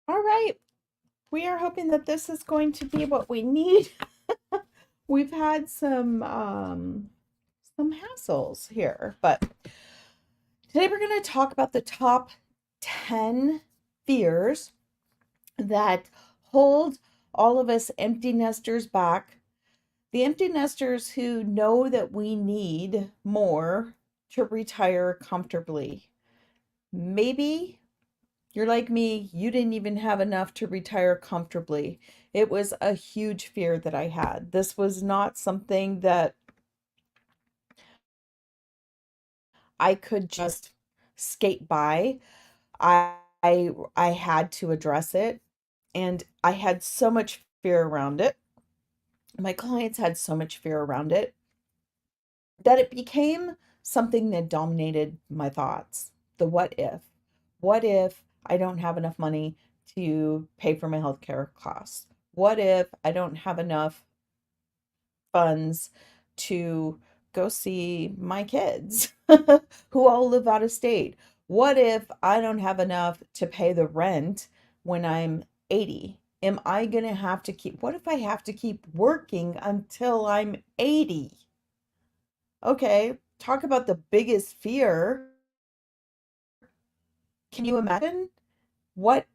All right. We are hoping that this is going to be what we need. We've had some hassles here, but today we're going to talk about the top 10 fears that hold all of us empty nesters back. The empty nesters who know that we need more to retire comfortably. Maybe you're like me, you didn't even have enough to retire comfortably. It was a huge fear that I had. This was not something that I could just skate by. I had to address it, and I had so much fear around it. My clients had so much fear around it that it became something that dominated my thoughts. The what if? What if I don't have enough money to pay for my healthcare costs? What if I don't have enough funds to go see my kids who all live out of state? What if I don't have enough to pay the rent when I'm 80? Am I going to have to what if I have to keep working until I'm 80? Okay, talk about the biggest fear. Can you imagine what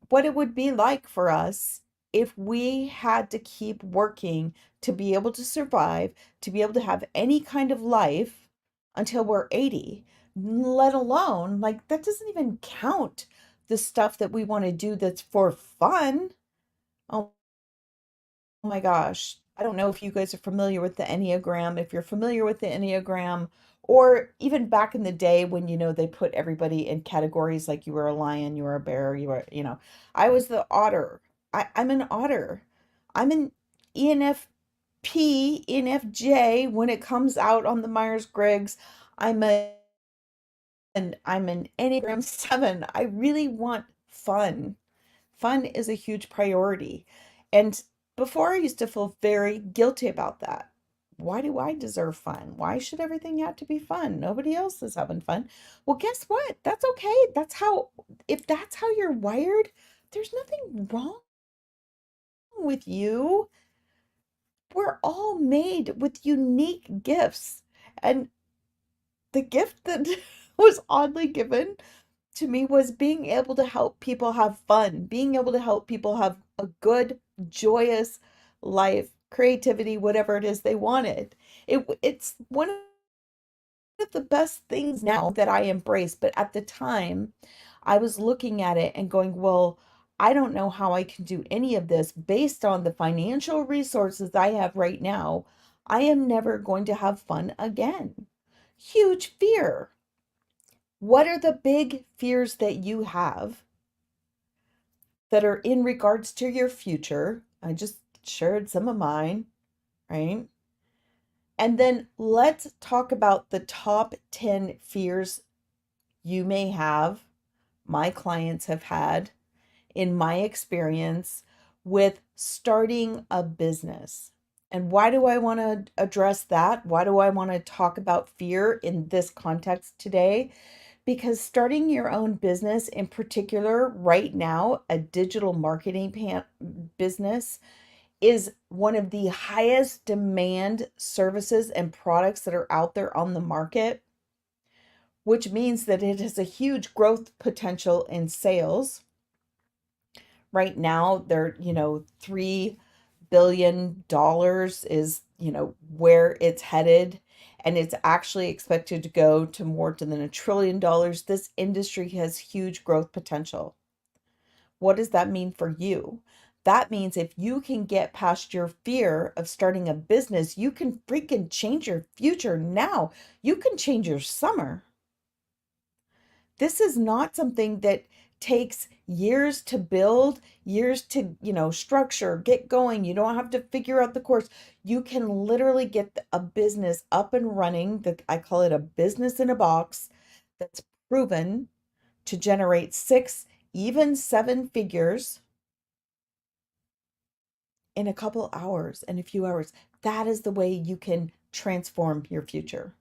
what it would be like for us if we had to keep working to be able to survive, to be able to have any kind of life until we're 80, let alone like that doesn't even count the stuff that we want to do that's for fun. Oh my gosh. I don't know if you guys are familiar with the Enneagram. If you're familiar with the Enneagram, or even back in the day when, they put everybody in categories like you were a lion, you were a bear, I was the otter. I'm an otter. I'm an ENFP, ENFJ when it comes out on the Myers-Briggs. I'm a and I'm an Enneagram 7. I really want fun. Fun is a huge priority. And before I used to feel very guilty about that. Why do I deserve fun? Why should everything have to be fun? Nobody else is having fun. Well, guess what? That's okay. If that's how you're wired, there's nothing wrong with you. We're all made with unique gifts. And the gift that was oddly given to me was being able to help people have fun, being able to help people have a good, joyous life, creativity, whatever it is they wanted. It's one of the best things now that I embrace, but at the time, I was looking at it and going, well, I don't know how I can do any of this based on the financial resources I have right now. I am never going to have fun again. Huge fear. What are the big fears that you have that are in regards to your future? I just shared some of mine, right? And then let's talk about the top 10 fears you may have, my clients have had, in my experience with starting a business. And why do I want to address that? Why do I want to talk about fear in this context today? Because starting your own business, in particular, right now, a digital marketing business, is one of the highest demand services and products that are out there on the market, which means that it has a huge growth potential in sales. Right now, they're, $3 billion is, where it's headed. And it's actually expected to go to more than $1 trillion. This industry has huge growth potential. What does that mean for you? That means if you can get past your fear of starting a business, you can freaking change your future now. You can change your summer. This is not something that takes years to build, years to, structure, get going. You don't have to figure out the course. You can literally get a business up and running. That I call it a business in a box that's proven to generate six, even seven figures in a couple hours, in a few hours. That is the way you can transform your future.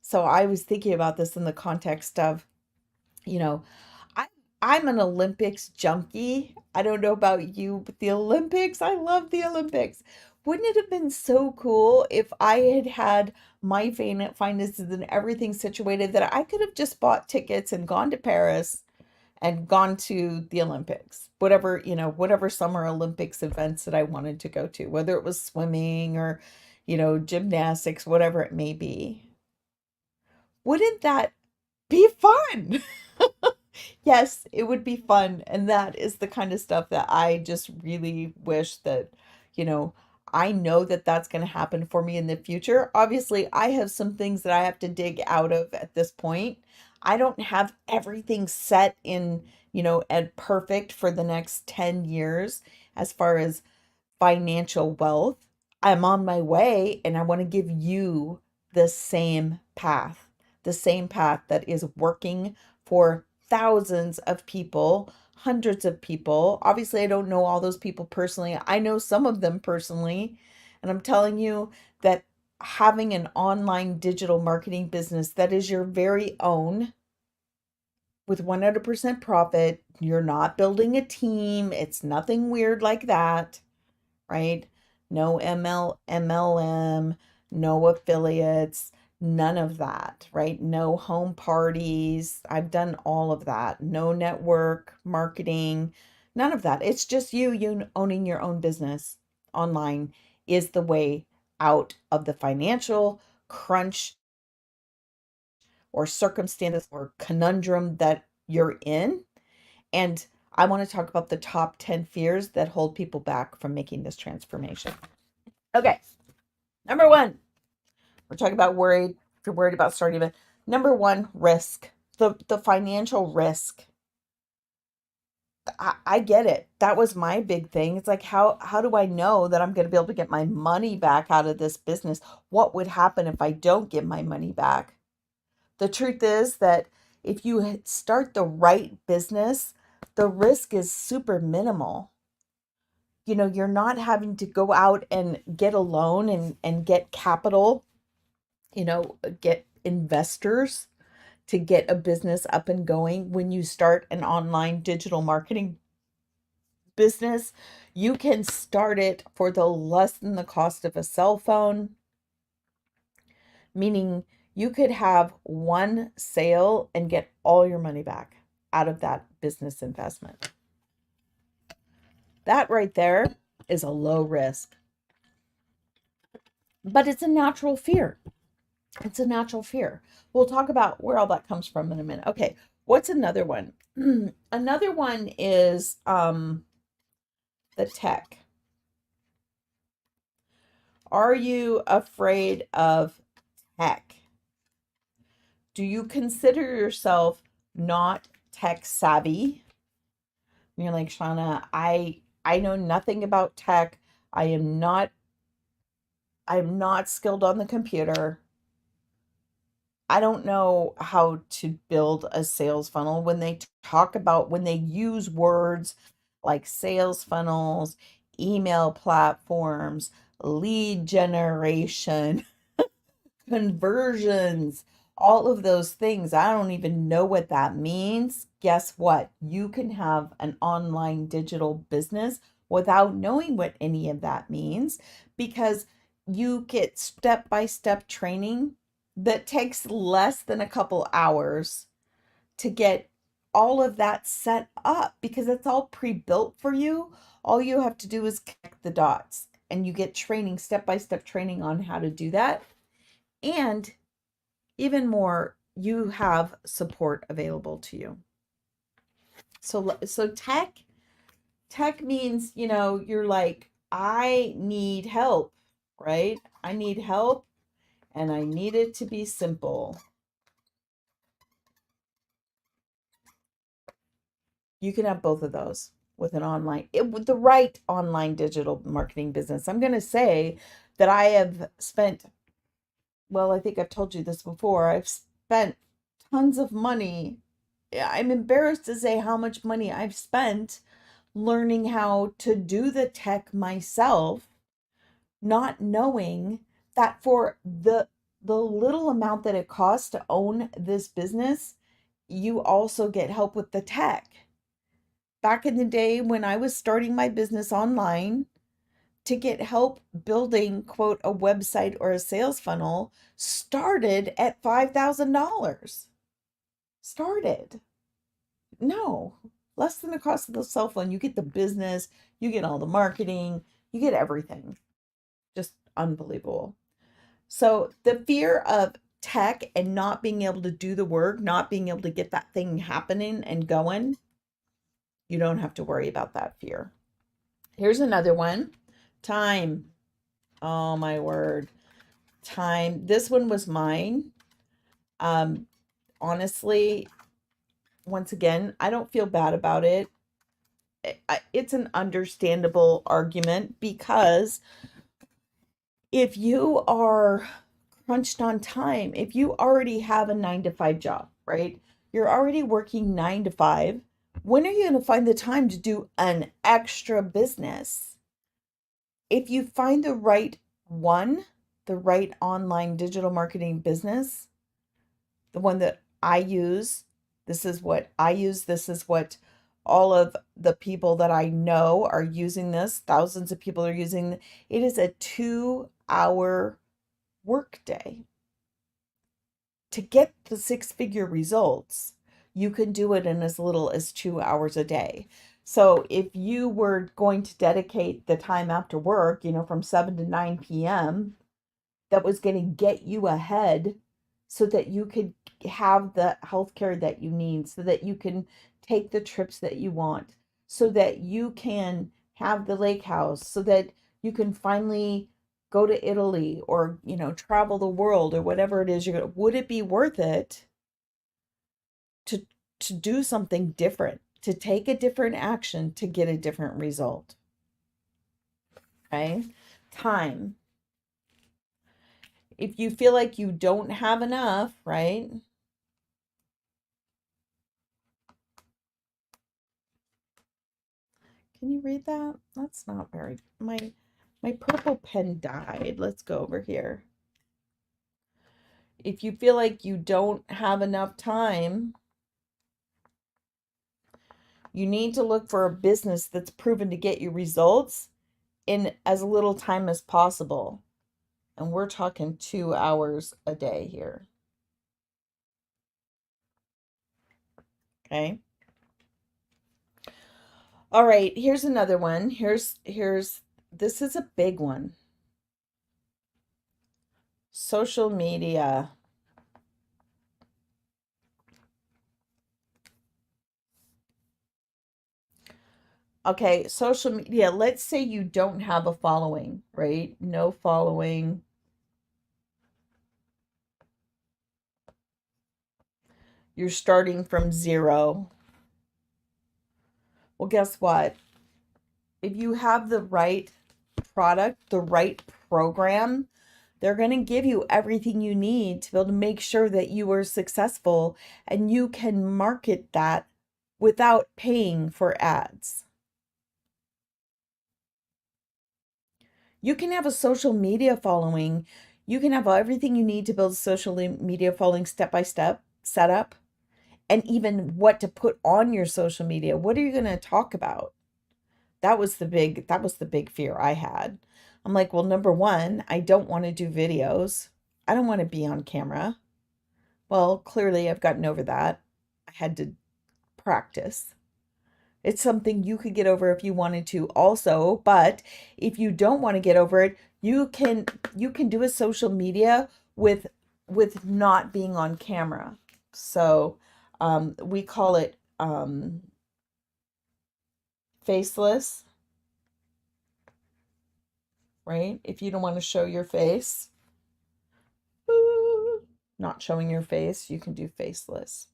So I was thinking about this in the context of, you know, I I'm an Olympics junkie. I don't know about you, but the Olympics, I love the Olympics. Wouldn't it have been so cool if I had had my finances and everything situated that I could have just bought tickets and gone to Paris and gone to the Olympics, whatever, whatever Summer Olympics events that I wanted to go to, whether it was swimming or, gymnastics, whatever it may be. Wouldn't that be fun? Yes, it would be fun. And that is the kind of stuff that I just really wish that, you know, I know that that's going to happen for me in the future. Obviously, I have some things that I have to dig out of at this point. I don't have everything set in, and perfect for the next 10 years as far as financial wealth. I'm on my way and I want to give you the same path that is working for thousands of people, hundreds of people. Obviously, I don't know all those people personally. I know some of them personally. And I'm telling you that having an online digital marketing business that is your very own with 100% profit, you're not building a team, it's nothing weird like that, right? No MLM, no affiliates, none of that, right? No home parties. I've done all of that. No network marketing, none of that. It's just you owning your own business online is the way out of the financial crunch or circumstances or conundrum that you're in. And I want to talk about the top 10 fears that hold people back from making this transformation. Okay, number one, we're talking about worried. If you're worried about starting a number one, risk. The financial risk. I get it. That was my big thing. It's like how do I know that I'm going to be able to get my money back out of this business? What would happen if I don't get my money back? The truth is that if you start the right business, the risk is super minimal. You're not having to go out and get a loan and get capital, get investors to get a business up and going. When you start an online digital marketing business, you can start it for the less than the cost of a cell phone, meaning you could have one sale and get all your money back out of that business investment. That right there is a low risk, but it's a natural fear. It's a natural fear. We'll talk about where all that comes from in a minute. Okay, what's another one? Another one is the tech. Are you afraid of tech? Do you consider yourself not tech savvy? And you're like, Shauna, I know nothing about tech. I am not skilled on the computer. I don't know how to build a sales funnel. When they use words like sales funnels, email platforms, lead generation, conversions, all of those things, I don't even know what that means. Guess what? You can have an online digital business without knowing what any of that means because you get step by step training that takes less than a couple hours to get all of that set up because it's all pre-built for you. All you have to do is connect the dots and you get training, step by step training on how to do that. And even more, you have support available to you. So tech means, you're like, I need help, right? I need help and I need it to be simple. You can have both of those with with the right online digital marketing business. I'm going to say that I have spent, well, I think I've told you this before. I've spent tons of money. I'm embarrassed to say how much money I've spent learning how to do the tech myself, not knowing that for the little amount that it costs to own this business, you also get help with the tech. back in the day when I was starting my business online, to get help building, quote, a website or a sales funnel started at $5,000. Started. No, less than the cost of the cell phone. You get the business, you get all the marketing, you get everything. Just unbelievable. So the fear of tech and not being able to do the work, not being able to get that thing happening and going, you don't have to worry about that fear. Here's another one. Time. Oh my word. Time. This one was mine. Um, honestly, once again, I don't feel bad about it. It's an understandable argument because if you are crunched on time, if you already have a 9 to 5 job, right? You're already working 9 to 5. When are you going to find the time to do an extra business? If you find the right one, the right online digital marketing business, the one that I use, this is what I use, this is what all of the people that I know are using this. Thousands of people are using it. Is a 2-hour workday. To get the 6-figure results, you can do it in as little as 2 hours a day. So if you were going to dedicate the time after work, from 7 to 9 p.m., that was going to get you ahead so that you could have the healthcare that you need, so that you can take the trips that you want, so that you can have the lake house, so that you can finally go to Italy or, travel the world or whatever it is you're going to, would it be worth it to do something different, to take a different action to get a different result? Okay? Time. If you feel like you don't have enough, right? Can you read that? That's not very, my purple pen died. Let's go over here. If you feel like you don't have enough time, you need to look for a business that's proven to get you results in as little time as possible. And we're talking 2 hours a day here. Okay. All right, here's another one. This is a big one. Social media. Okay, social media. Let's say you don't have a following, right? No following. You're starting from zero. Well, guess what? If you have the right product, the right program, they're going to give you everything you need to be able to make sure that you are successful and you can market that without paying for ads. You can have a social media following. You can have everything you need to build a social media following step by step setup, and even what to put on your social media. What are you going to talk about? That was the big fear I had. I'm like, well, number one, I don't want to do videos. I don't want to be on camera. Well, clearly I've gotten over that. I had to practice. It's something you could get over if you wanted to also, but if you don't want to get over it, you can do a social media with not being on camera. So we call it faceless, right? If you don't want to show your face, not showing your face, you can do faceless.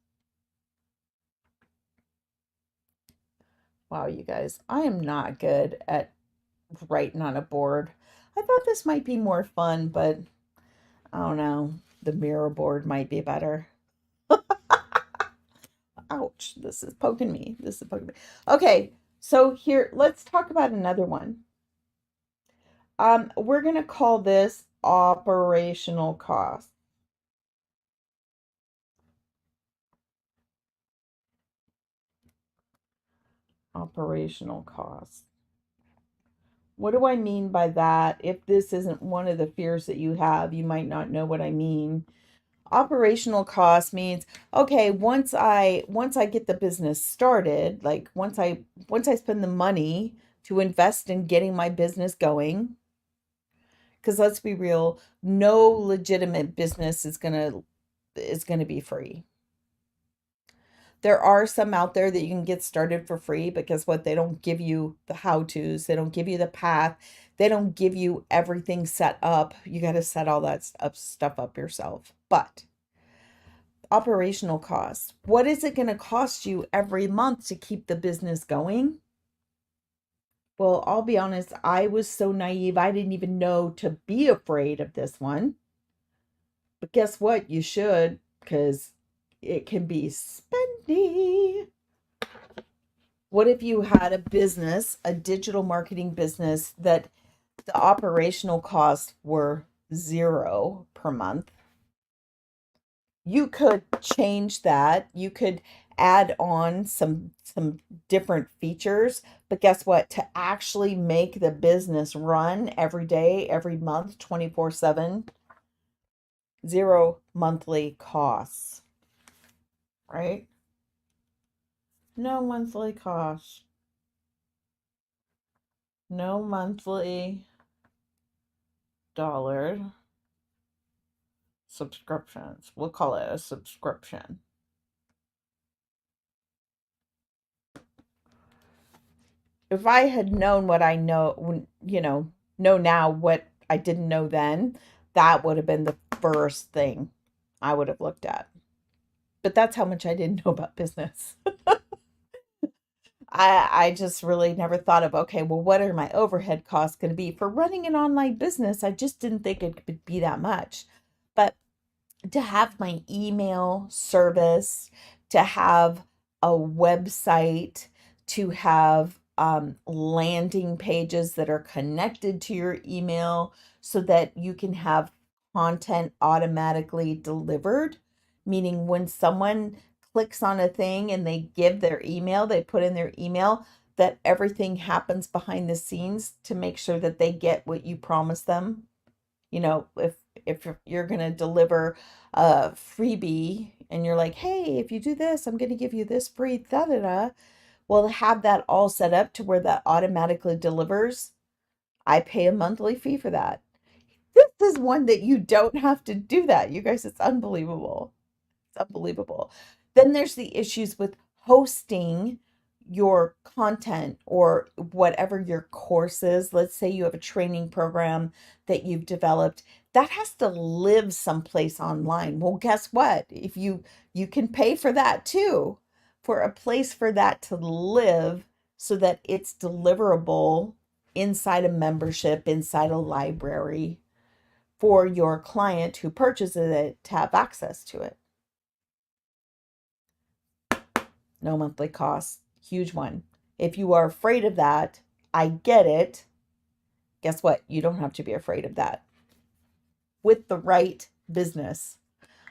Wow, you guys, I am not good at writing on a board. I thought this might be more fun, but I don't know. The mirror board might be better. Ouch, this is poking me. This is poking me. Okay, so here, let's talk about another one. We're going to call this operational cost. Operational costs. What do I mean by that? If this isn't one of the fears that you have, you might not know what I mean. Operational cost means, okay, once I get the business started, like once I spend the money to invest in getting my business going, because let's be real, no legitimate business is gonna be free. There are some out there that you can get started for free, but guess what? They don't give you the how-tos, they don't give you the path, they don't give you everything set up. You got to set all that stuff up yourself. But operational costs, what is it going to cost you every month to keep the business going? Well, I'll be honest, I was so naive, I didn't even know to be afraid of this one. But guess what? You should, because it can be spendy. What if you had a business, a digital marketing business, that the operational costs were 0 per month? You could change that. You could add on some different features, but guess what? To actually make the business run every day, every month, 24/7, 0 monthly costs, right? No monthly costs. No monthly dollar subscriptions. We'll call it a subscription. If I had known what I know now, what I didn't know then, that would have been the first thing I would have looked at. But that's how much I didn't know about business. I just really never thought of, okay, well, what are my overhead costs going to be for running an online business? I just didn't think it could be that much. But to have my email service, to have a website, to have landing pages that are connected to your email so that you can have content automatically delivered, meaning when someone clicks on a thing and they give their email, they put in their email, that everything happens behind the scenes to make sure that they get what you promised them. If you're going to deliver a freebie and you're like, hey, if you do this, I'm going to give you this free da da da. Well, have that all set up to where that automatically delivers. I pay a monthly fee for that. This is one that you don't have to do that. You guys, it's unbelievable. It's unbelievable. Then there's the issues with hosting your content or whatever your course is. Let's say you have a training program that you've developed that has to live someplace online. Well, guess what? If you can pay for that too, for a place for that to live so that it's deliverable inside a membership, inside a library for your client who purchases it to have access to it. No monthly cost, huge one. If you are afraid of that, I get it. Guess what? You don't have to be afraid of that with the right business.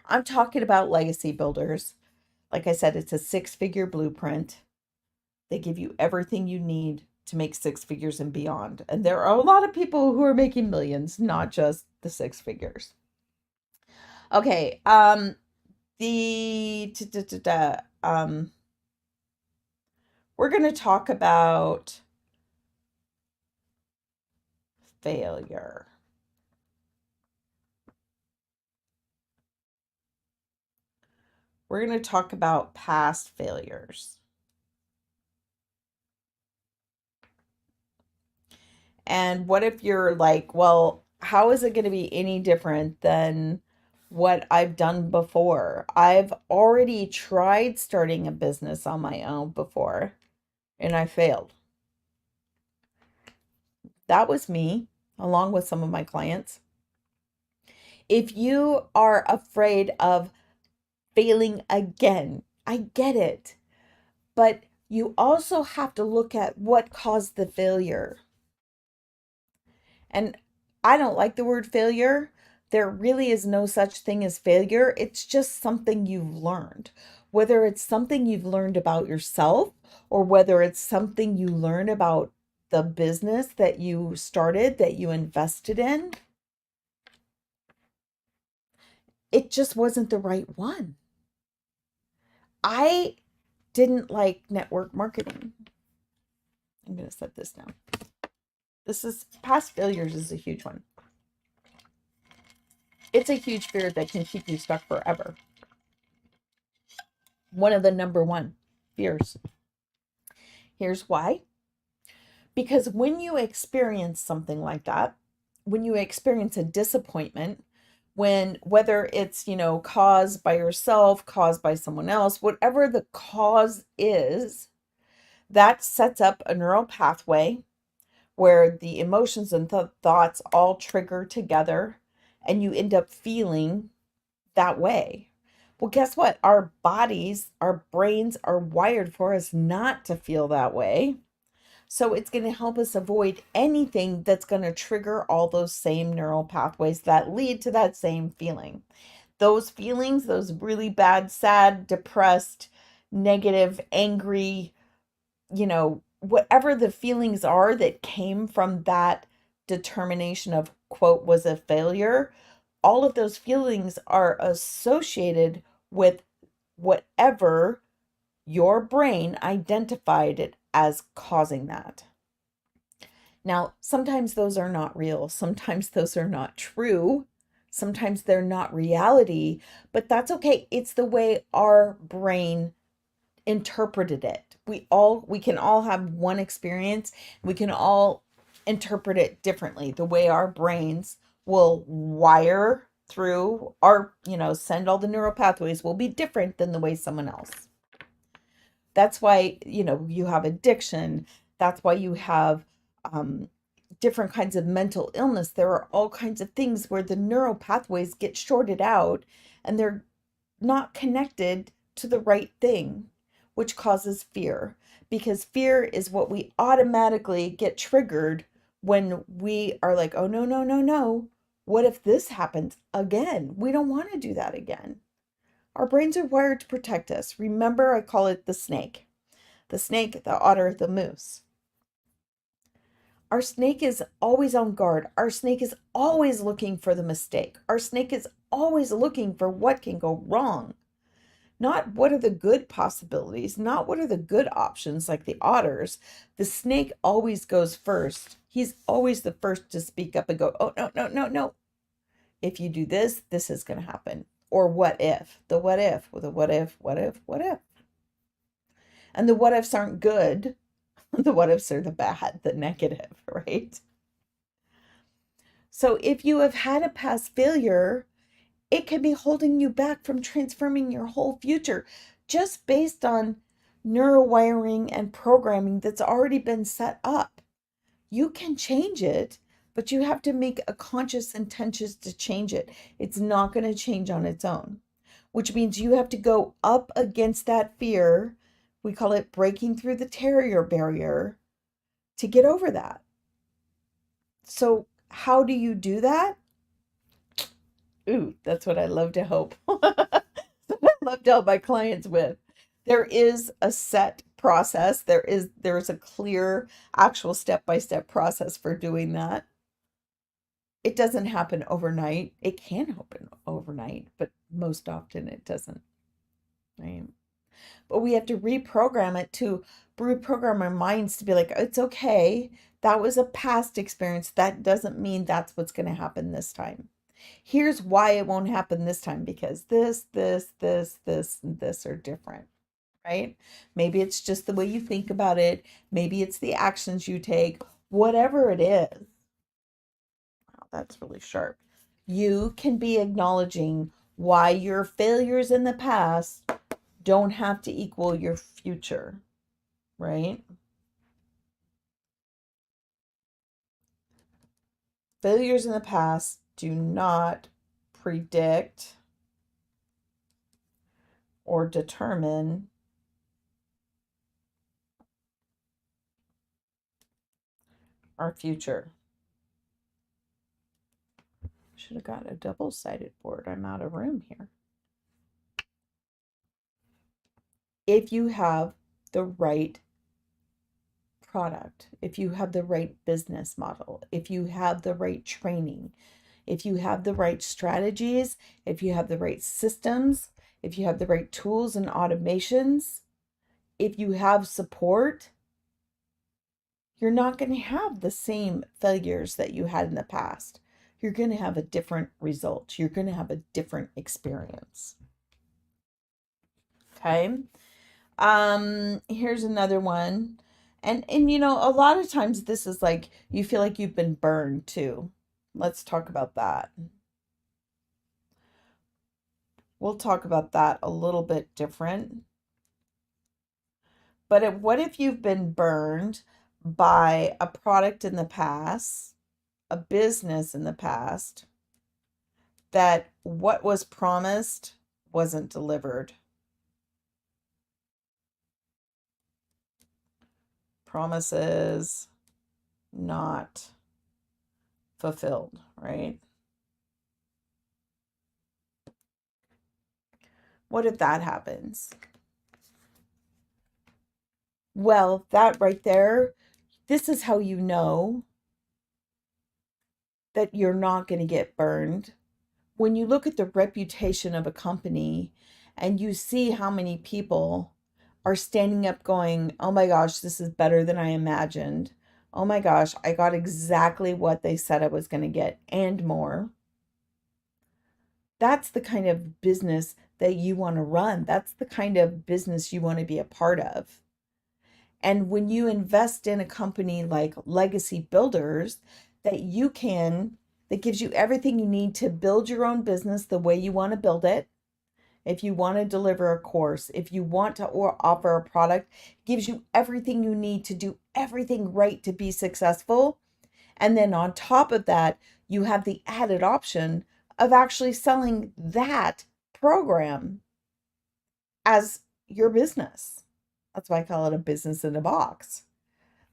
I'm talking about Legacy Builders. Like I said, it's a 6-figure blueprint. They give you everything you need to make 6 figures and beyond. And there are a lot of people who are making millions, not just the 6 figures. Okay, the we're going to talk about failure. We're going to talk about past failures. And what if you're like, well, how is it going to be any different than what I've done before? I've already tried starting a business on my own before and I failed. That was me, along with some of my clients. If you are afraid of failing again, I get it. But you also have to look at what caused the failure. And I don't like the word failure. There really is no such thing as failure. It's just something you've learned. Whether it's something you've learned about yourself or whether it's something you learn about the business that you started, that you invested in, it just wasn't the right one. I didn't like network marketing. I'm going to set this down. This is past failures is a huge one. It's a huge fear that can keep you stuck forever. One of the number one fears. Here's why. Because when you experience something like that, when you experience a disappointment, when whether it's, caused by yourself, caused by someone else, whatever the cause is, that sets up a neural pathway where the emotions and thoughts all trigger together and you end up feeling that way. Well, guess what? Our bodies, our brains are wired for us not to feel that way. So it's going to help us avoid anything that's going to trigger all those same neural pathways that lead to that same feeling. Those feelings, those really bad, sad, depressed, negative, angry, whatever the feelings are that came from that determination of, quote, was a failure, all of those feelings are associated with whatever your brain identified it as causing that. Now, sometimes those are not real. Sometimes those are not true. Sometimes they're not reality, but that's okay. It's the way our brain interpreted it. We can all have one experience. We can all interpret it differently. The way our brains will wire through our, send all the neural pathways will be different than the way someone else. That's why, you have addiction. That's why you have different kinds of mental illness. There are all kinds of things where the neural pathways get shorted out and they're not connected to the right thing, which causes fear. Because fear is what we automatically get triggered when we are like, oh, no, no, no, no. What if this happens again? We don't want to do that again. Our brains are wired to protect us. Remember, I call it the snake. The snake, the otter, the moose. Our snake is always on guard. Our snake is always looking for the mistake. Our snake is always looking for what can go wrong. Not what are the good possibilities, not what are the good options like the otters. The snake always goes first. He's always the first to speak up and go, oh, no, no, no, no. If you do this, this is going to happen. Or what if? The what if, the what if, what if, what if. And the what ifs aren't good. The what ifs are the bad, the negative, right? So if you have had a past failure, it can be holding you back from transforming your whole future just based on neurowiring and programming that's already been set up. You can change it, but you have to make a conscious intention to change it. It's not going to change on its own, which means you have to go up against that fear. We call it breaking through the terrier barrier to get over that. So how do you do that? Ooh, that's what I love to hope. I love to help my clients with. There is a set process. There's a clear, actual step-by-step process for doing that. It doesn't happen overnight. It can happen overnight, but most often it doesn't. Right? But we have to reprogram our minds to be like, it's okay. That was a past experience. That doesn't mean that's what's going to happen this time. Here's why it won't happen this time, because this, and this are different, right? Maybe it's just the way you think about it. Maybe it's the actions you take, whatever it is. Wow, that's really sharp. You can be acknowledging why your failures in the past don't have to equal your future, right? Failures in the past do not predict or determine our future. Should have got a double-sided board. I'm out of room here. If you have the right product, if you have the right business model, if you have the right training, if you have the right strategies, if you have the right systems, if you have the right tools and automations, if you have support, you're not going to have the same failures that you had in the past. You're going to have a different result. You're going to have a different experience. Okay. Here's another one. And you know, a lot of times this is like you feel like you've been burned too. Let's talk about that. We'll talk about that a little bit different. But what if you've been burned by a product in the past, a business in the past, that what was promised wasn't delivered? Promises not fulfilled, right? What if that happens? Well, that right there, this is how you know that you're not going to get burned. When you look at the reputation of a company and you see how many people are standing up going, oh my gosh, this is better than I imagined. Oh my gosh, I got exactly what they said I was going to get and more. That's the kind of business that you want to run. That's the kind of business you want to be a part of. And when you invest in a company like Legacy Builders, that gives you everything you need to build your own business the way you want to build it. If you want to deliver a course, if you want to offer a product, gives you everything you need to do everything right to be successful. And then on top of that, you have the added option of actually selling that program as your business. That's why I call it a business in a box.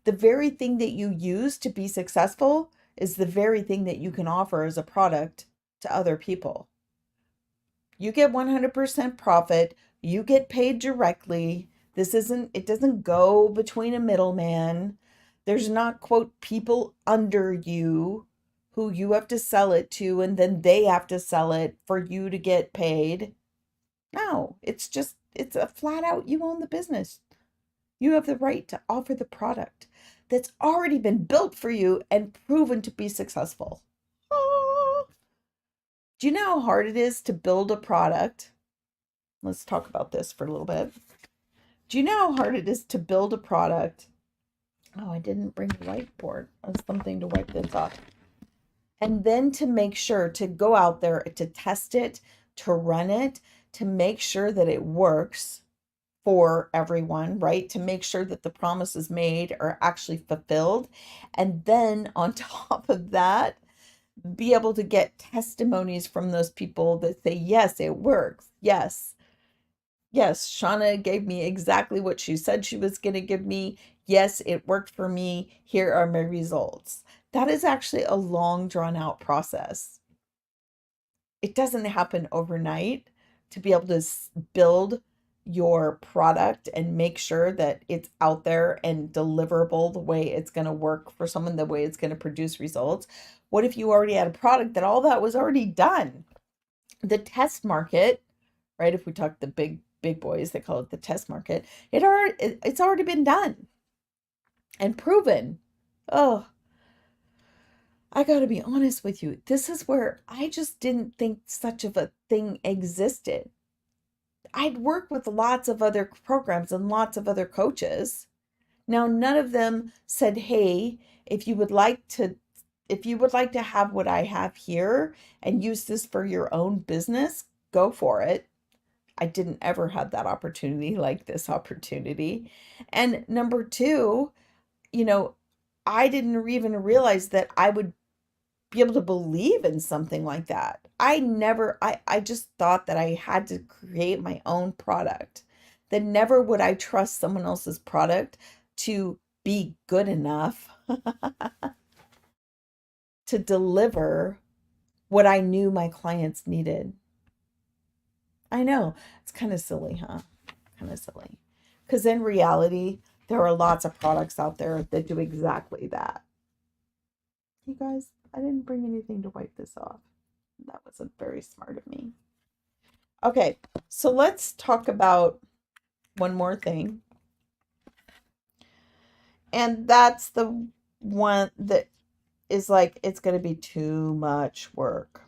The very thing that you use to be successful is the very thing that you can offer as a product to other people. You get 100% profit, you get paid directly. It doesn't go between a middleman. There's not, quote, people under you who you have to sell it to and then they have to sell it for you to get paid. No, it's a flat out, you own the business. You have the right to offer the product that's already been built for you and proven to be successful. Oh. Do you know how hard it is to build a product? Let's talk about this for a little bit. Do you know how hard it is to build a product? Oh, I didn't bring a whiteboard. That's something to wipe this off. And then to make sure to go out there to test it, to run it, to make sure that it works for everyone, right? To make sure that the promises made are actually fulfilled. And then on top of that, be able to get testimonies from those people that say, yes, it works. Yes. Yes, Shauna gave me exactly what she said she was going to give me. Yes, it worked for me. Here are my results. That is actually a long, drawn out process. It doesn't happen overnight to be able to build your product and make sure that it's out there and deliverable the way it's going to work for someone, the way it's going to produce results. What if you already had a product that all that was already done? The test market, right? If we talk the big boys, they call it the test market. It's already been done and proven. Oh, I got to be honest with you. This is where I just didn't think such of a thing existed. I'd worked with lots of other programs and lots of other coaches. Now, none of them said, "Hey, if you would like to have what I have here and use this for your own business, go for it." I didn't ever have that opportunity like this opportunity. And number two, you know, I didn't even realize that I would be able to believe in something like that. I just thought that I had to create my own product. That never would I trust someone else's product to be good enough to deliver what I knew my clients needed. I know, it's kind of silly, huh? Kind of silly. Because in reality, there are lots of products out there that do exactly that. You guys, I didn't bring anything to wipe this off. That wasn't very smart of me. Okay, so let's talk about one more thing. And that's the one that is like, it's going to be too much work.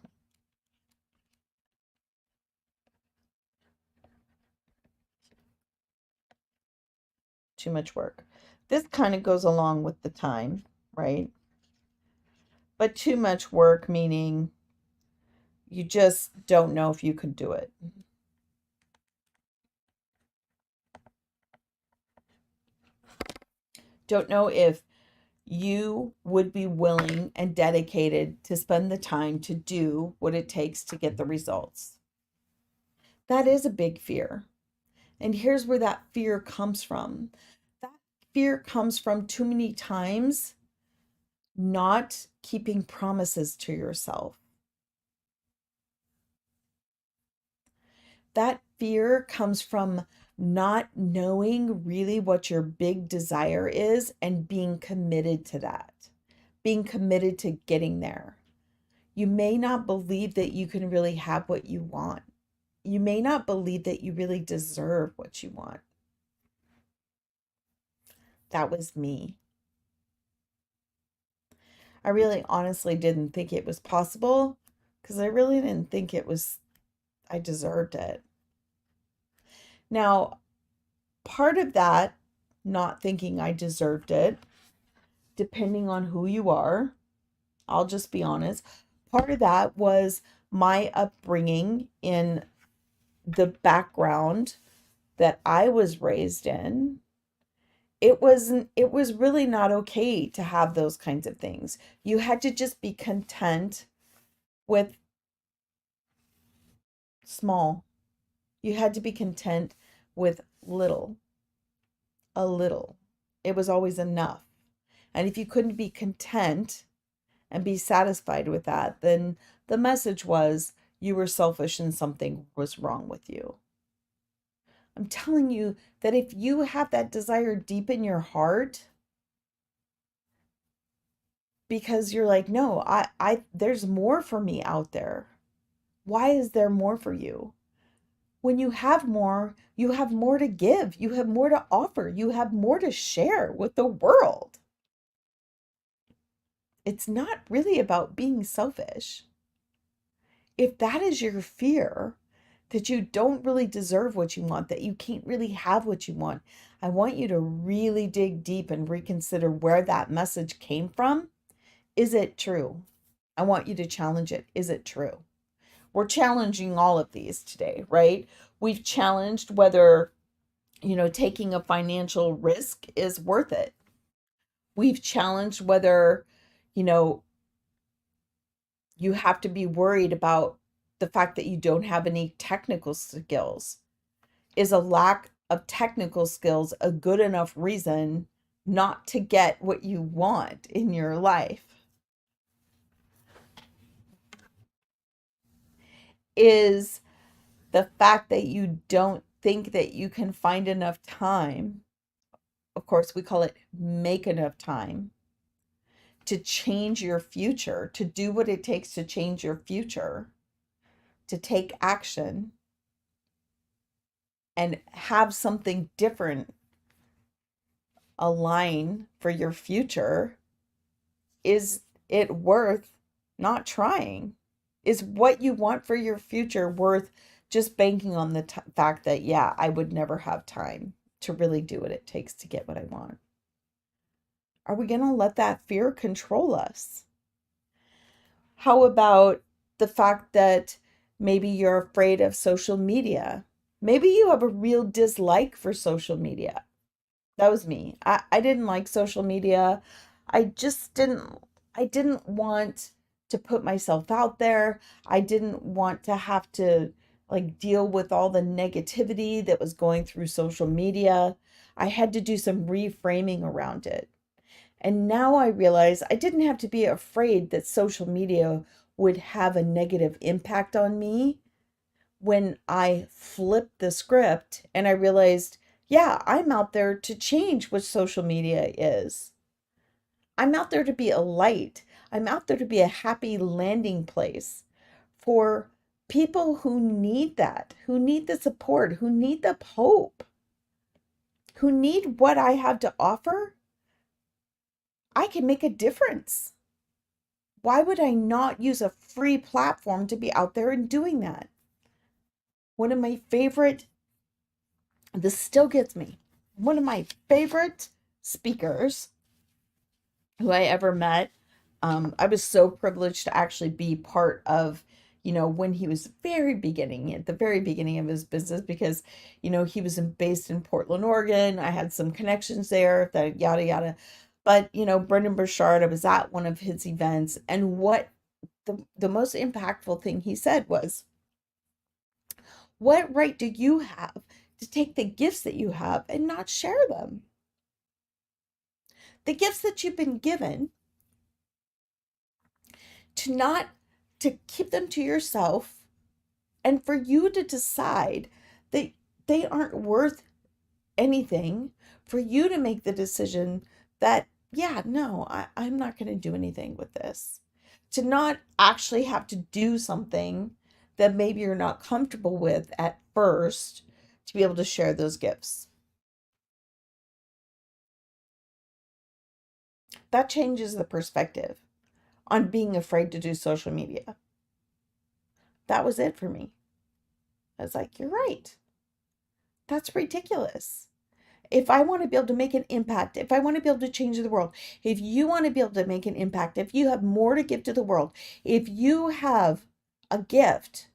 Too much work. This kind of goes along with the time, right? But too much work meaning you just don't know if you can do it. Don't know if you would be willing and dedicated to spend the time to do what it takes to get the results. That is a big fear. And here's where that fear comes from. That fear comes from too many times not keeping promises to yourself. That fear comes from not knowing really what your big desire is and being committed to that, being committed to getting there. You may not believe that you can really have what you want. You may not believe that you really deserve what you want. That was me. I really honestly didn't think it was possible because I really didn't think I deserved it. Now, part of that, not thinking I deserved it, depending on who you are, I'll just be honest, part of that was my upbringing in the background that I was raised in. It was really not okay to have those kinds of things. You had to just be content with small. You had to be content with little, a little. It was always enough. And if you couldn't be content and be satisfied with that, then the message was you were selfish and something was wrong with you. I'm telling you that if you have that desire deep in your heart, because you're like, no, there's more for me out there. Why is there more for you? When you have more to give, you have more to offer, you have more to share with the world. It's not really about being selfish. If that is your fear, that you don't really deserve what you want, that you can't really have what you want, I want you to really dig deep and reconsider where that message came from. Is it true? I want you to challenge it. Is it true? We're challenging all of these today, right? We've challenged whether, taking a financial risk is worth it. We've challenged whether, you know, you have to be worried about the fact that you don't have any technical skills. Is a lack of technical skills a good enough reason not to get what you want in your life? Is the fact that you don't think that you can find enough time, of course, we call it make enough time, to change your future, to do what it takes to change your future, to take action and have something different align for your future, is it worth not trying? Is what you want for your future worth just banking on the fact that, yeah, I would never have time to really do what it takes to get what I want? Are we going to let that fear control us? How about the fact that maybe you're afraid of social media? Maybe you have a real dislike for social media. That was me. I didn't like social media. I just didn't want to put myself out there. I didn't want to have to like deal with all the negativity that was going through social media. I had to do some reframing around it. And now I realize I didn't have to be afraid that social media would have a negative impact on me when I flipped the script and I realized, Yeah, I'm out there to change what social media is. I'm out there to be a light. I'm out there to be a happy landing place for people who need that, who need the support, who need the hope, who need what I have to offer. I can make a difference. Why would I not use a free platform to be out there and doing that? One of my favorite, this still gets me, one of my favorite speakers who I ever met. I was so privileged to actually be part of, when he was very beginning, at the very beginning of his business, because, he was based in Portland, Oregon. I had some connections there, that yada, yada. But, Brendan Burchard, I was at one of his events, and what the most impactful thing he said was, what right do you have to take the gifts that you have and not share them? The gifts that you've been given, to not to keep them to yourself, and for you to decide that they aren't worth anything, for you to make the decision that, yeah, no, I'm not going to do anything with this. To not actually have to do something that maybe you're not comfortable with at first, to be able to share those gifts. That changes the perspective on being afraid to do social media. That was it for me. I was like, you're right. That's ridiculous. If I want to be able to make an impact, if I want to be able to change the world, if you want to be able to make an impact, if you have more to give to the world, if you have a gift,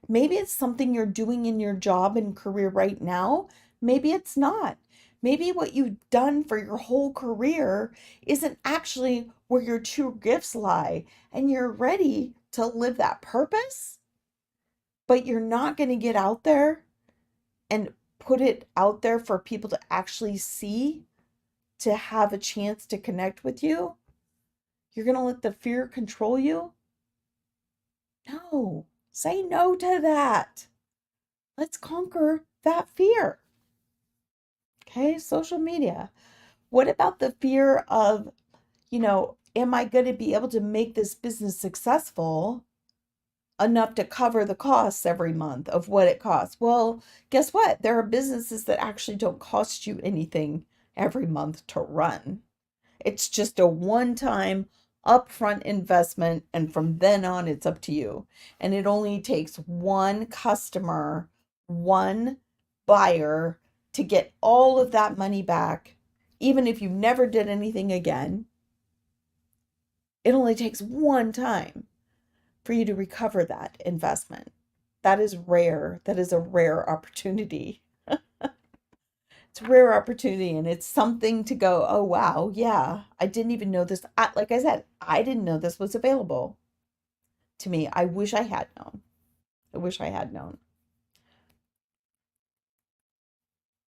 maybe it's something you're doing in your job and career right now. Maybe it's not. Maybe what you've done for your whole career isn't actually where your true gifts lie, and you're ready to live that purpose, but you're not going to get out there and put it out there for people to actually see, to have a chance to connect with you. You're going to let the fear control you? No. Say no to that. Let's conquer that fear. Okay, social media. What about the fear of, am I going to be able to make this business successful enough to cover the costs every month of what it costs? Well, guess what? There are businesses that actually don't cost you anything every month to run. It's just a one-time upfront investment, and from then on, it's up to you. And it only takes one customer, one buyer to get all of that money back, even if you never did anything again. It only takes one time for you to recover that investment. That is rare. That is a rare opportunity. It's a rare opportunity, and it's something to go, oh, wow, yeah, I didn't even know this. Like I said, I didn't know this was available to me. I wish I had known. I wish I had known.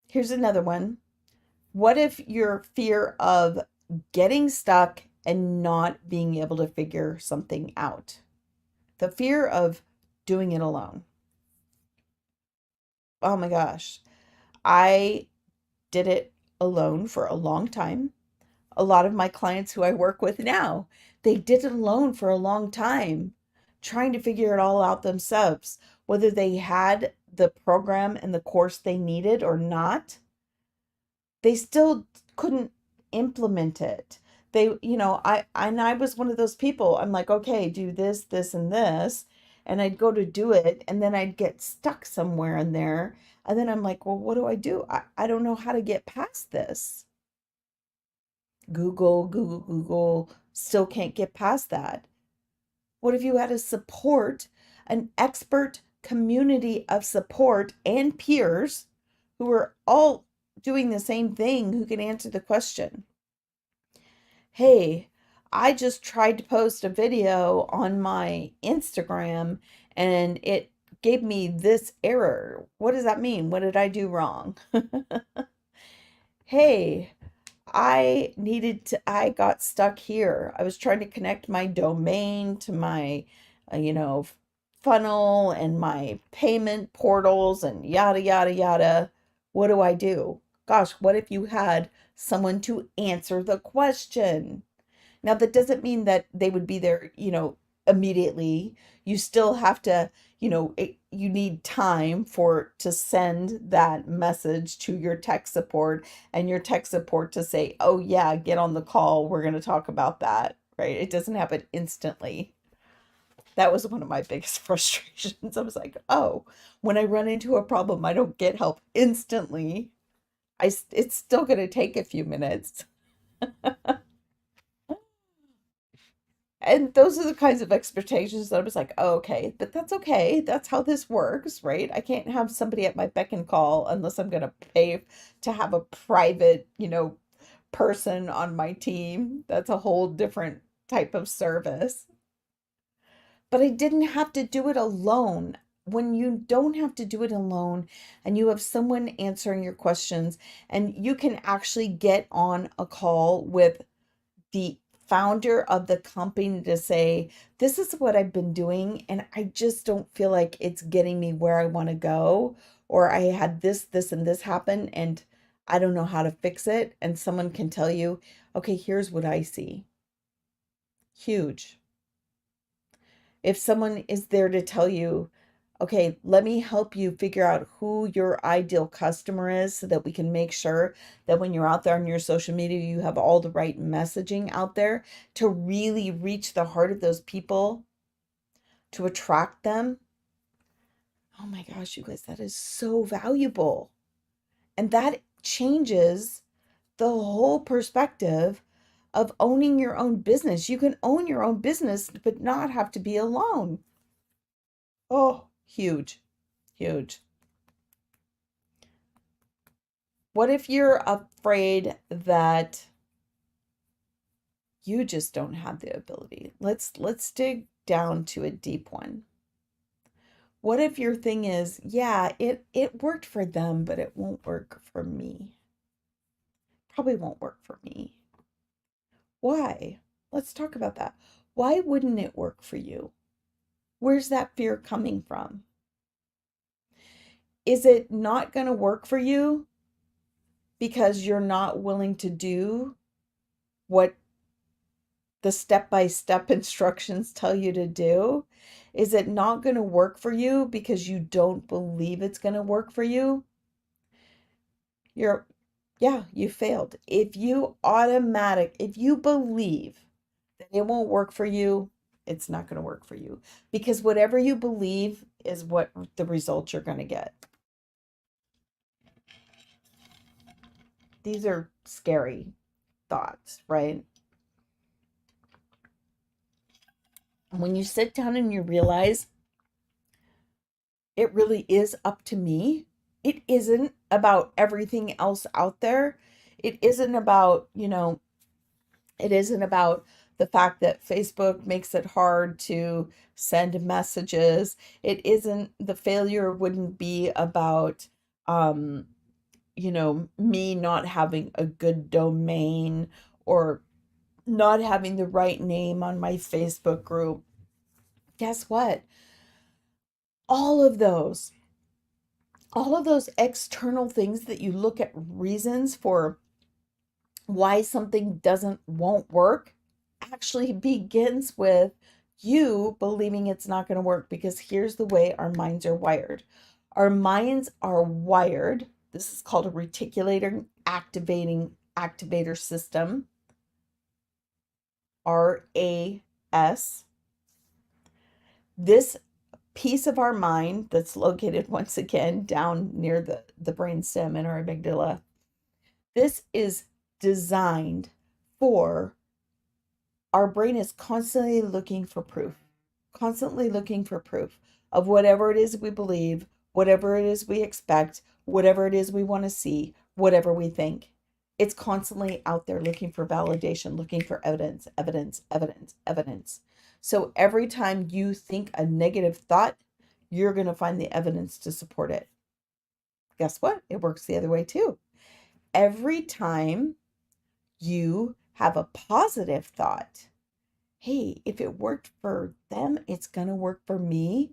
Here's another one. What if your fear of getting stuck and not being able to figure something out? The fear of doing it alone. Oh my gosh. I did it alone for a long time. A lot of my clients who I work with now, they did it alone for a long time, trying to figure it all out themselves, whether they had the program and the course they needed or not. They still couldn't implement it. I was one of those people. I'm like, okay, do this, this, and this. And I'd go to do it, and then I'd get stuck somewhere in there. And then I'm like, well, what do I do? I don't know how to get past this. Google, Google, Google, still can't get past that. What if you had an expert community of support and peers who are all doing the same thing, who can answer the question? Hey, I just tried to post a video on my Instagram and it gave me this error. What does that mean? What did I do wrong? Hey, I got stuck here. I was trying to connect my domain to my, funnel and my payment portals and yada, yada, yada. What do I do? Gosh, what if you had someone to answer the question? Now, that doesn't mean that they would be there, immediately. You still have to, you need time for to send that message to your tech support and your tech support to say, "Oh yeah, get on the call. We're going to talk about that." Right? It doesn't happen instantly. That was one of my biggest frustrations. I was like, "Oh, when I run into a problem, I don't get help instantly. It's still going to take a few minutes." And those are the kinds of expectations that I was like, oh, okay, but that's okay. That's how this works, right? I can't have somebody at my beck and call unless I'm going to pay to have a private, person on my team. That's a whole different type of service. But I didn't have to do it alone. When you don't have to do it alone and you have someone answering your questions and you can actually get on a call with the founder of the company to say, this is what I've been doing, and I just don't feel like it's getting me where I want to go, or I had this, and this happen, and I don't know how to fix it. And someone can tell you, okay, here's what I see. Huge. If someone is there to tell you, okay, let me help you figure out who your ideal customer is so that we can make sure that when you're out there on your social media, you have all the right messaging out there to really reach the heart of those people, to attract them. Oh my gosh, you guys, that is so valuable. And that changes the whole perspective of owning your own business. You can own your own business, but not have to be alone. Oh, huge, huge. What if you're afraid that you just don't have the ability? Let's dig down to a deep one. What if your thing is, yeah, it worked for them, but it won't work for me. Probably won't work for me. Why? Let's talk about that. Why wouldn't it work for you? Where's that fear coming from? Is it not going to work for you because you're not willing to do what the step-by-step instructions tell you to do? Is it not going to work for you because you don't believe it's going to work for you? You're, yeah, you failed. If you believe that it won't work for you, it's not going to work for you because whatever you believe is what the results you're going to get. These are scary thoughts, right? When you sit down and you realize it really is up to me, it isn't about everything else out there. It isn't about, it isn't about the fact that Facebook makes it hard to send messages. It isn't, the failure wouldn't be about, me not having a good domain or not having the right name on my Facebook group. Guess what? All of those, all of those external things that you look at reasons for why something won't work actually begins with you believing it's not going to work, because here's the way our minds are wired. Our minds are wired. This is called a reticulator activator system, RAS. This piece of our mind that's located once again down near the brain stem in our amygdala, this is designed for, our brain is constantly looking for proof, constantly looking for proof of whatever it is we believe, whatever it is we expect, whatever it is we want to see, whatever we think. It's constantly out there looking for validation, looking for evidence, evidence, evidence, evidence. So every time you think a negative thought, you're going to find the evidence to support it. Guess what? It works the other way too. Every time you have a positive thought, hey, if it worked for them, it's going to work for me.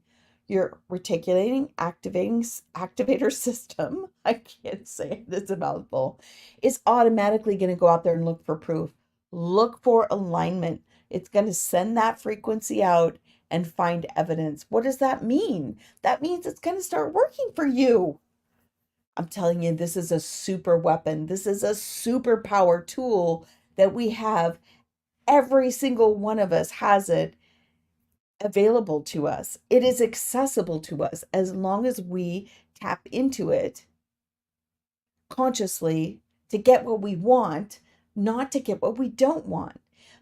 your reticulating activator system, I can't say it, it's a mouthful, is automatically going to go out there and look for proof. Look for alignment. It's going to send that frequency out and find evidence. What does that mean? That means it's going to start working for you. I'm telling you, this is a super weapon. This is a superpower tool that we have. Every single one of us has it available to us. It is accessible to us as long as we tap into it consciously to get what we want, not to get what we don't want.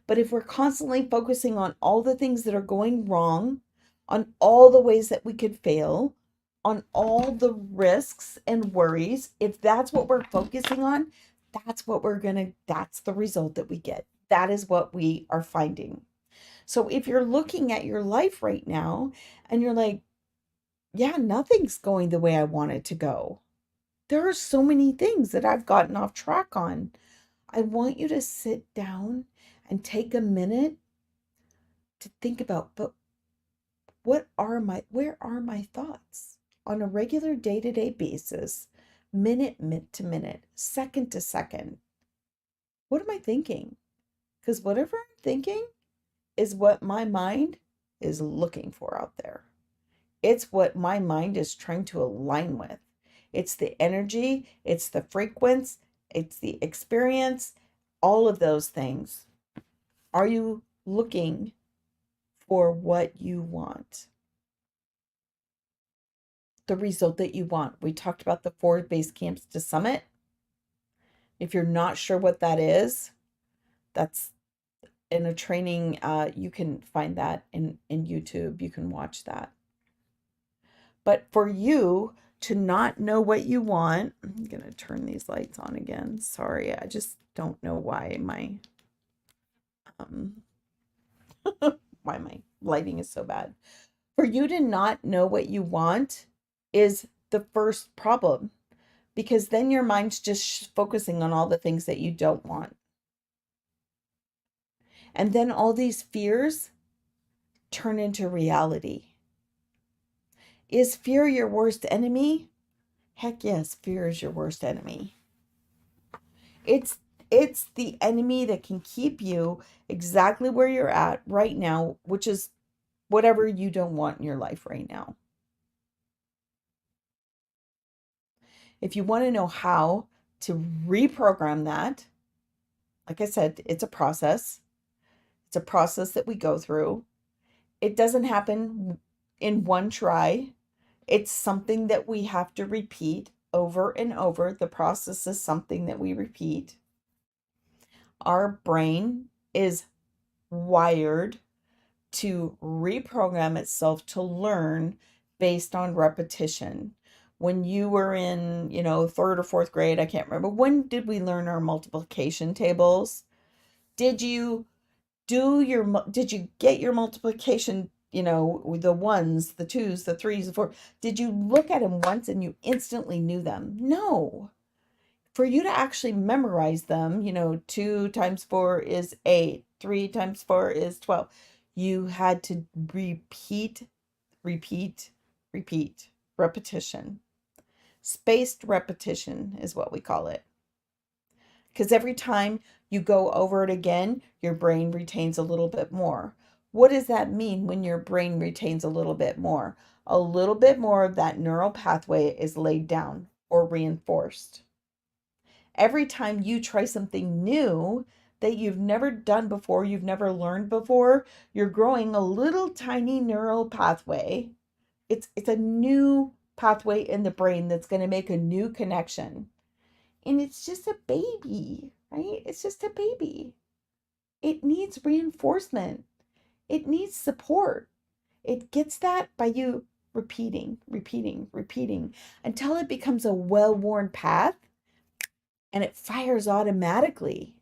But if we're constantly focusing on all the things that are going wrong, on all the ways that we could fail, on all the risks and worries, if that's what we're focusing on, that's the result that we get. That is what we are finding. So if you're looking at your life right now and you're like, yeah, nothing's going the way I want it to go. There are so many things that I've gotten off track on. I want you to sit down and take a minute to think about, but where are my thoughts on a regular day-to-day basis, minute to minute, second to second? What am I thinking? Because whatever I'm thinking is what my mind is looking for out there. It's what my mind is trying to align with. It's the energy, it's the frequency, it's the experience, all of those things. Are you looking for what you want? The result that you want. We talked about the 4 base camps to summit. If you're not sure what that is, that's in a training. You can find that in YouTube. You can watch that. But for you to not know what you want, I'm going to turn these lights on again. Sorry, I just don't know why my why my lighting is so bad. For you to not know what you want is the first problem, because then your mind's just focusing on all the things that you don't want. And then all these fears turn into reality. Is fear your worst enemy? Heck yes, fear is your worst enemy. It's the enemy that can keep you exactly where you're at right now, which is whatever you don't want in your life right now. If you want to know how to reprogram that, like I said, it's a process. It's a process that we go through. It doesn't happen in one try. It's something that we have to repeat over and over. The process is something that we repeat. Our brain is wired to reprogram itself to learn based on repetition. When you were in, 3rd or 4th grade, I can't remember, when did we learn our multiplication tables? Did you get your multiplication, the ones, the twos, the threes, the four? Did you look at them once and you instantly knew them? No. For you to actually memorize them, 2 times 4 is 8, 3 times 4 is 12. You had to repeat, repetition. Spaced repetition is what we call it. Because every time you go over it again, your brain retains a little bit more. What does that mean when your brain retains a little bit more? A little bit more of that neural pathway is laid down or reinforced. Every time you try something new that you've never done before, you've never learned before, you're growing a little tiny neural pathway. It's a new pathway in the brain that's going to make a new connection. And it's just a baby, right? It's just a baby. It needs reinforcement. It needs support. It gets that by you repeating until it becomes a well-worn path and it fires automatically.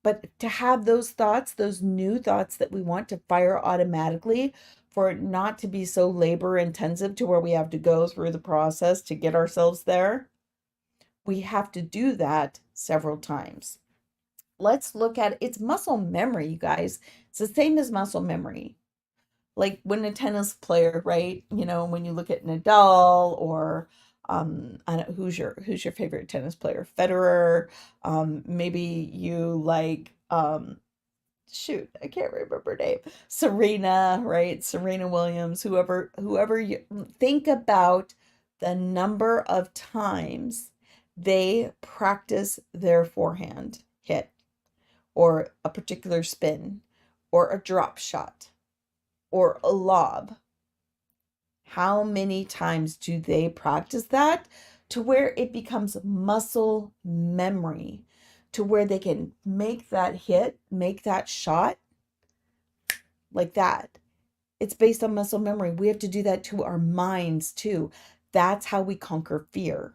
But to have those thoughts, those new thoughts that we want to fire automatically, for it not to be so labor intensive to where we have to go through the process to get ourselves there, we have to do that several times. Let's look at it's muscle memory, you guys. It's the same as muscle memory. like when a tennis player, right? When you look at Nadal or I don't, who's your favorite tennis player? Federer. Maybe you like shoot, I can't remember her name. Serena, right? Serena Williams, whoever you think about the number of times they practice their forehand hit or a particular spin or a drop shot or a lob. How many times do they practice that to where it becomes muscle memory, to where they can make that hit, make that shot like that? It's based on muscle memory. We have to do that to our minds too. That's how we conquer fear.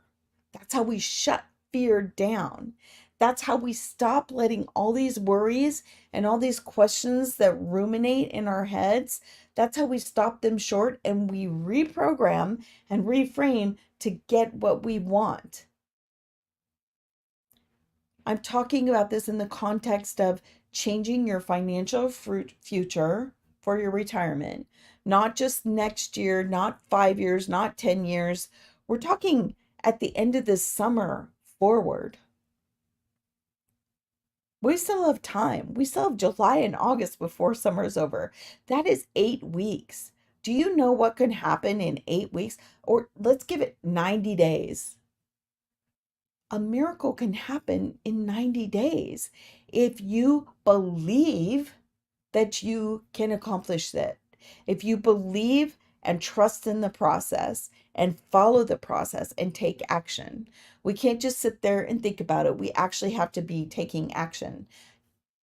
That's how we shut fear down. That's how we stop letting all these worries and all these questions that ruminate in our heads. That's how we stop them short and we reprogram and reframe to get what we want. I'm talking about this in the context of changing your financial future for your retirement, not just next year, not 5 years, not 10 years. We're talking at the end of this summer forward. We still have time. We still have July and August before summer is over. That is 8 weeks. Do you know what can happen in 8 weeks? Or let's give it 90 days. A miracle can happen in 90 days if you believe that you can accomplish that. If you believe and trust in the process and follow the process and take action. We can't just sit there and think about it. We actually have to be taking action.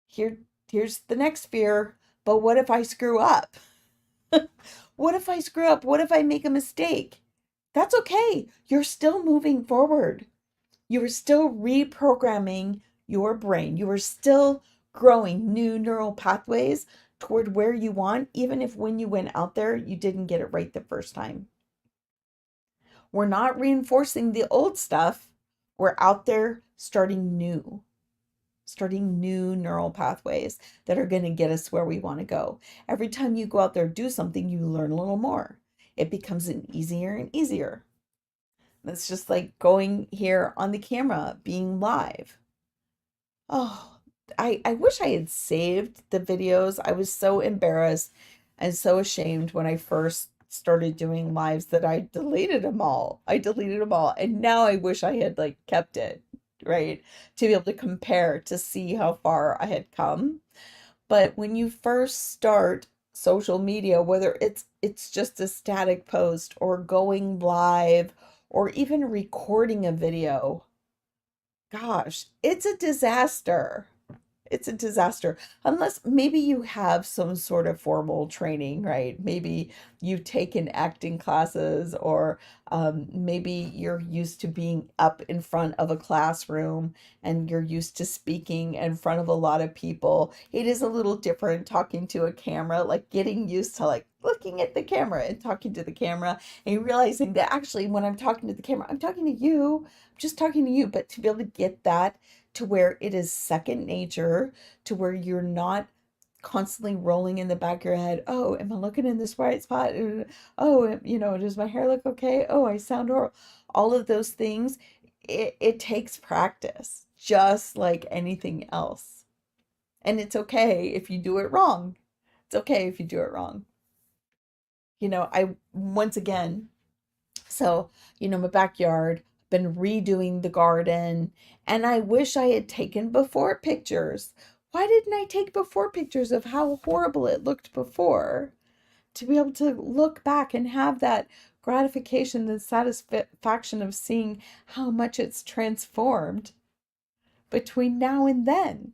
Here's the next fear. But what if I screw up? What if I screw up? What if I make a mistake? That's okay. You're still moving forward. You are still reprogramming your brain. You are still growing new neural pathways toward where you want, even if when you went out there, you didn't get it right the first time. We're not reinforcing the old stuff. We're out there starting new neural pathways that are going to get us where we want to go. Every time you go out there, do something, you learn a little more. It becomes an easier and easier. That's just like going here on the camera, being live. Oh, I wish I had saved the videos. I was so embarrassed and so ashamed when I first started doing lives that I deleted them all. I deleted them all. And now I wish I had like kept it, right? To be able to compare to see how far I had come. But when you first start social media, whether it's just a static post or going live or even recording a video, gosh, it's a disaster. It's a disaster. Unless maybe you have some sort of formal training, right? Maybe you've taken acting classes, or maybe you're used to being up in front of a classroom and you're used to speaking in front of a lot of people. It is a little different talking to a camera, like getting used to like looking at the camera and talking to the camera and realizing that actually when I'm talking to the camera, I'm talking to you. I'm just talking to you. But to be able to get that to where it is second nature, to where you're not constantly rolling in the back of your head. Oh, am I looking in this right spot? Oh, does my hair look okay? Oh, I sound horrible. All of those things, it takes practice, just like anything else. And it's okay if you do it wrong. It's okay if you do it wrong. I once again, so, my backyard, been redoing the garden, and I wish I had taken before pictures. Why didn't I take before pictures of how horrible it looked before? To be able to look back and have that gratification, the satisfaction of seeing how much it's transformed between now and then.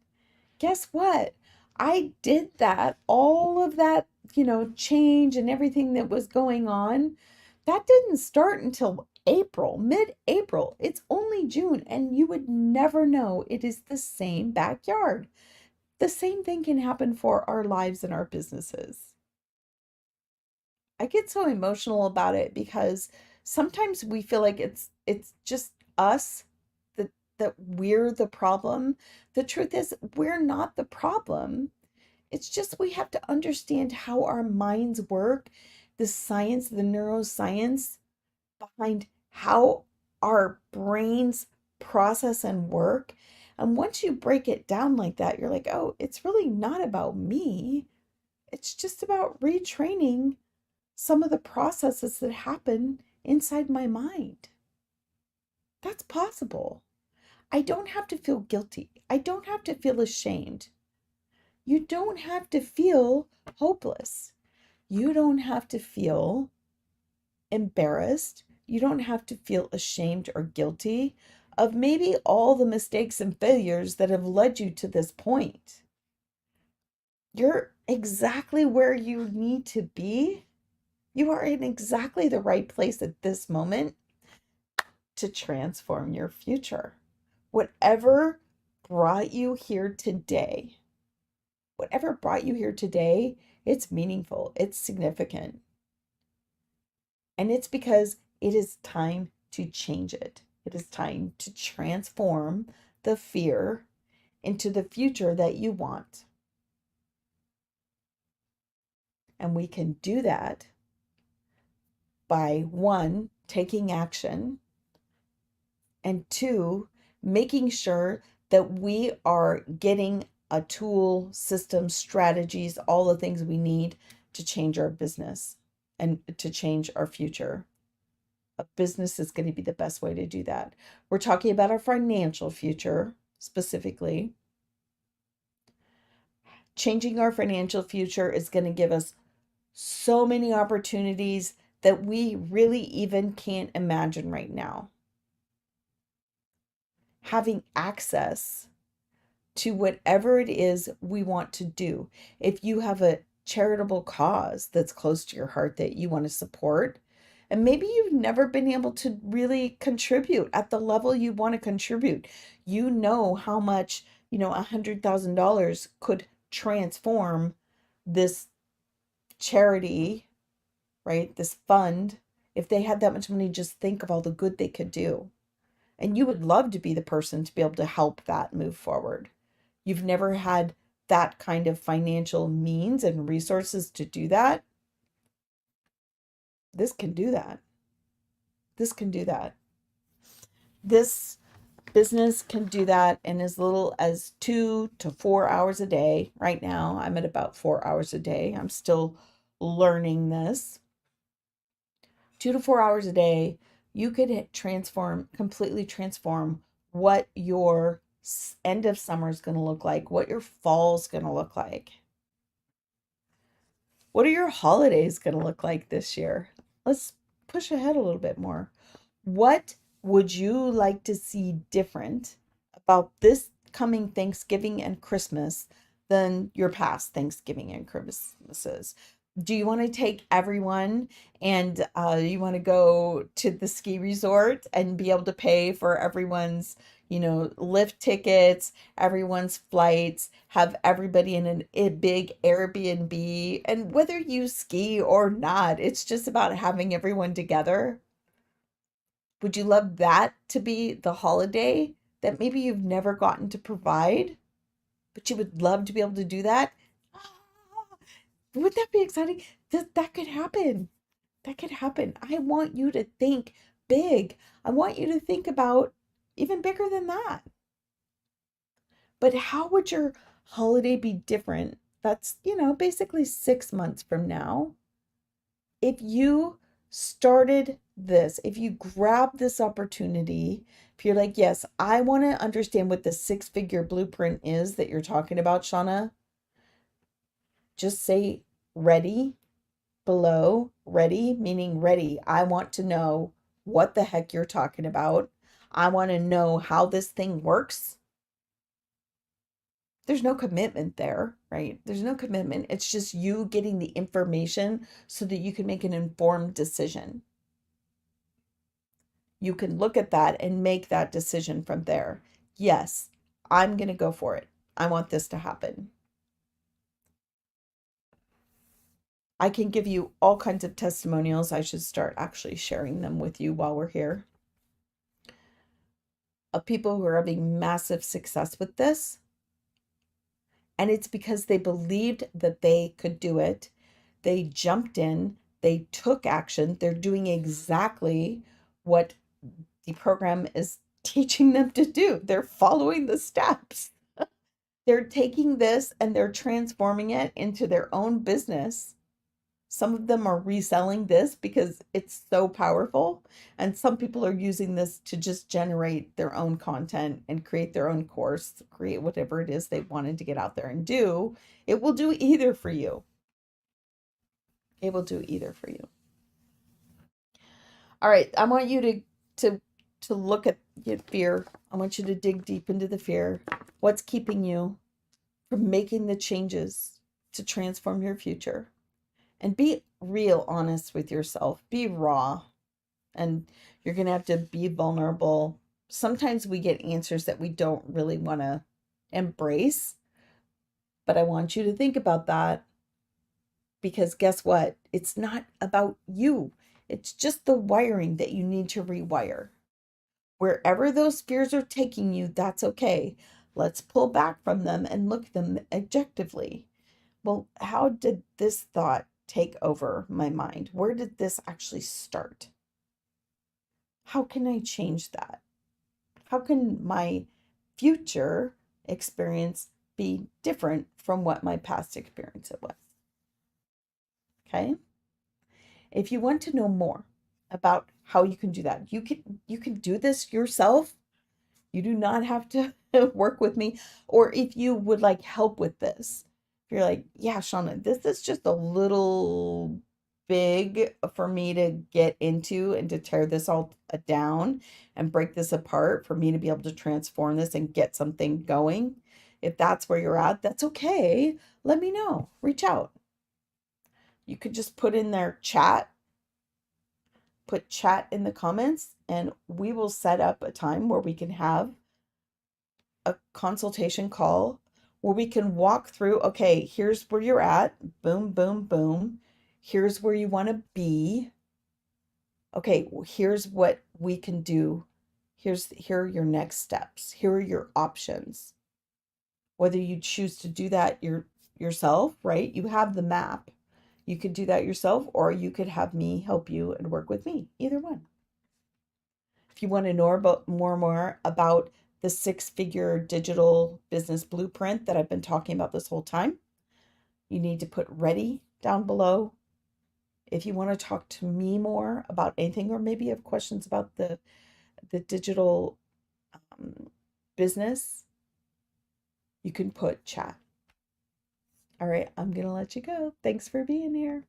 Guess what? I did that, all of that, change and everything that was going on. That didn't start until April, mid-April. It's only June, and you would never know it is the same backyard. The same thing can happen for our lives and our businesses. I get so emotional about it because sometimes we feel like it's just us, that we're the problem. The truth is we're not the problem. It's just we have to understand how our minds work, the science, the neuroscience behind how our brains process and work. And once you break it down like that, you're like, oh, it's really not about me. It's just about retraining some of the processes that happen inside my mind. That's possible. I don't have to feel guilty. I don't have to feel ashamed. You don't have to feel hopeless. You don't have to feel embarrassed. You don't have to feel ashamed or guilty of maybe all the mistakes and failures that have led you to this point. You're exactly where you need to be. You are in exactly the right place at this moment to transform your future. Whatever brought you here today, it's meaningful, it's significant. And it's because it is time to change it. It is time to transform the fear into the future that you want. And we can do that by one, taking action, and two, making sure that we are getting a tool, system, strategies, all the things we need to change our business and to change our future. A business is going to be the best way to do that. We're talking about our financial future specifically. Changing our financial future is going to give us so many opportunities that we really even can't imagine right now. Having access to whatever it is we want to do. If you have a charitable cause that's close to your heart that you want to support, and maybe you've never been able to really contribute at the level you want to contribute. You know how much, $100,000 could transform this charity, right? This fund. If they had that much money, just think of all the good they could do. And you would love to be the person to be able to help that move forward. You've never had that kind of financial means and resources to do that. This can do that. This can do that. This business can do that in as little as 2 to 4 hours a day. Right now, I'm at about 4 hours a day. I'm still learning this. 2 to 4 hours a day, you could completely transform what your end of summer is going to look like, what your fall is going to look like. What are your holidays going to look like this year? Let's push ahead a little bit more. What would you like to see different about this coming Thanksgiving and Christmas than your past Thanksgiving and Christmases? Do you want to take everyone and you want to go to the ski resort and be able to pay for everyone's, lift tickets, everyone's flights, have everybody in a big Airbnb? And whether you ski or not, it's just about having everyone together. Would you love that to be the holiday that maybe you've never gotten to provide, but you would love to be able to do that? Ah, would that be exciting? That could happen. That could happen. I want you to think big. I want you to think about even bigger than that. But how would your holiday be different? That's, basically 6 months from now. If you started this, if you grab this opportunity, if you're like, yes, I want to understand what the 6-figure blueprint is that you're talking about, Shauna, just say ready below. Ready, meaning ready. I want to know what the heck you're talking about. I want to know how this thing works. There's no commitment there, right? There's no commitment. It's just you getting the information so that you can make an informed decision. You can look at that and make that decision from there. Yes, I'm going to go for it. I want this to happen. I can give you all kinds of testimonials. I should start actually sharing them with you while we're here, of people who are having massive success with this. And it's because they believed that they could do it. They jumped in, they took action. They're doing exactly what the program is teaching them to do. They're following the steps. They're taking this and they're transforming it into their own business. Some of them are reselling this because it's so powerful, and some people are using this to just generate their own content and create their own course, create whatever it is they wanted to get out there and do. It will do either for you. It will do either for you. All right, I want you to to look at your fear. I want you to dig deep into the fear. What's keeping you from making the changes to transform your future? And be real honest with yourself. Be raw. And you're going to have to be vulnerable. Sometimes we get answers that we don't really want to embrace, but I want you to think about that, because guess what? It's not about you. It's just the wiring that you need to rewire. Wherever those fears are taking you, that's okay. Let's pull back from them and look at them objectively. Well, how did this thought take over my mind? Where did this actually start? How can I change that? How can my future experience be different from what my past experience it was? Okay? If you want to know more about how you can do that, you can do this yourself. You do not have to work with me. Or if you would like help with this, if you're like, yeah, Shauna, this is just a little big for me to get into and to tear this all down and break this apart for me to be able to transform this and get something going. If that's where you're at, that's okay. Let me know. Reach out. You could just put in their chat, put chat in the comments, and we will set up a time where we can have a consultation call where we can walk through, okay, here's where you're at. Boom, boom, boom. Here's where you want to be. Okay, here's what we can do. Here are your next steps. Here are your options. Whether you choose to do that yourself, right? You have the map. You could do that yourself, or you could have me help you and work with me. Either one. If you want to know about more about the six-figure digital business blueprint that I've been talking about this whole time, you need to put ready down below. If you want to talk to me more about anything, or maybe you have questions about the digital business, you can put chat. All right, I'm going to let you go. Thanks for being here.